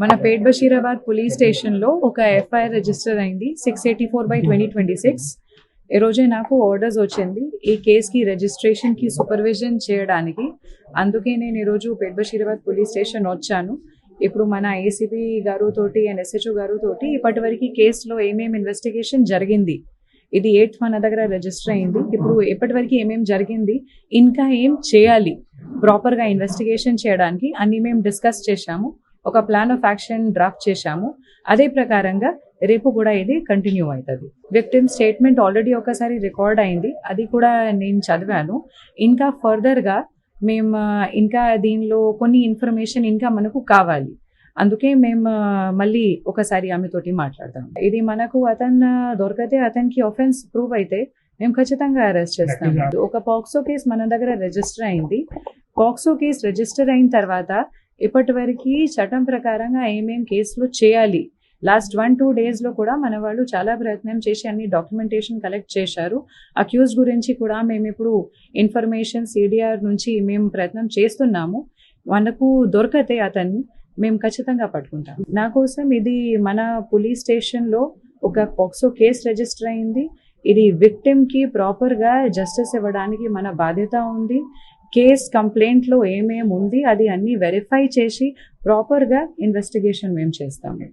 మన పేట్ బషీరాబాద్ పోలీస్ స్టేషన్లో ఒక ఎఫ్ఐఆర్ రిజిస్టర్ అయింది 684/2026. ఈ రోజే నాకు ఆర్డర్స్ వచ్చింది ఈ కేసుకి రిజిస్ట్రేషన్కి సూపర్విజన్ చేయడానికి. అందుకే నేను ఈరోజు పేట్ బషీరాబాద్ పోలీస్ స్టేషన్ వచ్చాను. ఇప్పుడు మన ఏసీపీ గారుతోటి అండ్ ఎస్హెచ్ఓ గారుతోటి ఇప్పటివరకు కేసులో ఏమేమి ఇన్వెస్టిగేషన్ జరిగింది, ఇది 8th మన దగ్గర రిజిస్టర్ అయింది. ఇప్పుడు ఇప్పటివరకు ఏమేమి జరిగింది, ఇంకా ఏం చేయాలి ప్రాపర్గా ఇన్వెస్టిగేషన్ చేయడానికి అన్ని మేము డిస్కస్ చేశాము. ఒక ప్లాన్ ఆఫ్ యాక్షన్ డ్రాఫ్ట్ చేశాము. అదే ప్రకారంగా రేపు కూడా ఇది కంటిన్యూ అవుతుంది. విక్టిమ్ స్టేట్మెంట్ ఆల్రెడీ ఒకసారి రికార్డ్ అయింది, అది కూడా నేను చదివాను. ఇంకా ఫర్దర్గా మేము ఇంకా దీనిలో కొన్ని ఇన్ఫర్మేషన్ ఇంకా మనకు కావాలి. అందుకే మేము మళ్ళీ ఒకసారి ఆమెతోటి మాట్లాడతాం. ఇది మనకు అతను దొరికితే, అతనికి ఆఫెన్స్ ప్రూవ్ అయితే మేము ఖచ్చితంగా అరెస్ట్ చేస్తాం. ఒక పాక్సో కేసు మన దగ్గర రిజిస్టర్ అయింది. పాక్సో కేసు రిజిస్టర్ అయిన తర్వాత ఇప్పటివరకు చట్టం ప్రకారంగా ఏమేం కేసులు చేయాలి, లాస్ట్ 1-2 డేస్లో కూడా మన వాళ్ళు చాలా ప్రయత్నం చేసి అన్ని డాక్యుమెంటేషన్ కలెక్ట్ చేశారు. అక్యూజ్ గురించి కూడా మేము ఇప్పుడు ఇన్ఫర్మేషన్ సిడిఆర్ నుంచి మేము ప్రయత్నం చేస్తున్నాము. మనకు దొరికితే అతన్ని మేము ఖచ్చితంగా పట్టుకుంటాం. నా కోసం ఇది మన పోలీస్ స్టేషన్లో ఒక పాక్సో కేసు రిజిస్టర్ అయింది. ఇది విక్టిమ్కి ప్రాపర్గా జస్టిస్ ఇవ్వడానికి మన బాధ్యత ఉంది. కేస్ కంప్లైంట్లో ఏమేమి ఉంది అది అన్నీ వెరిఫై చేసి ప్రాపర్గా ఇన్వెస్టిగేషన్ మేము చేస్తాము.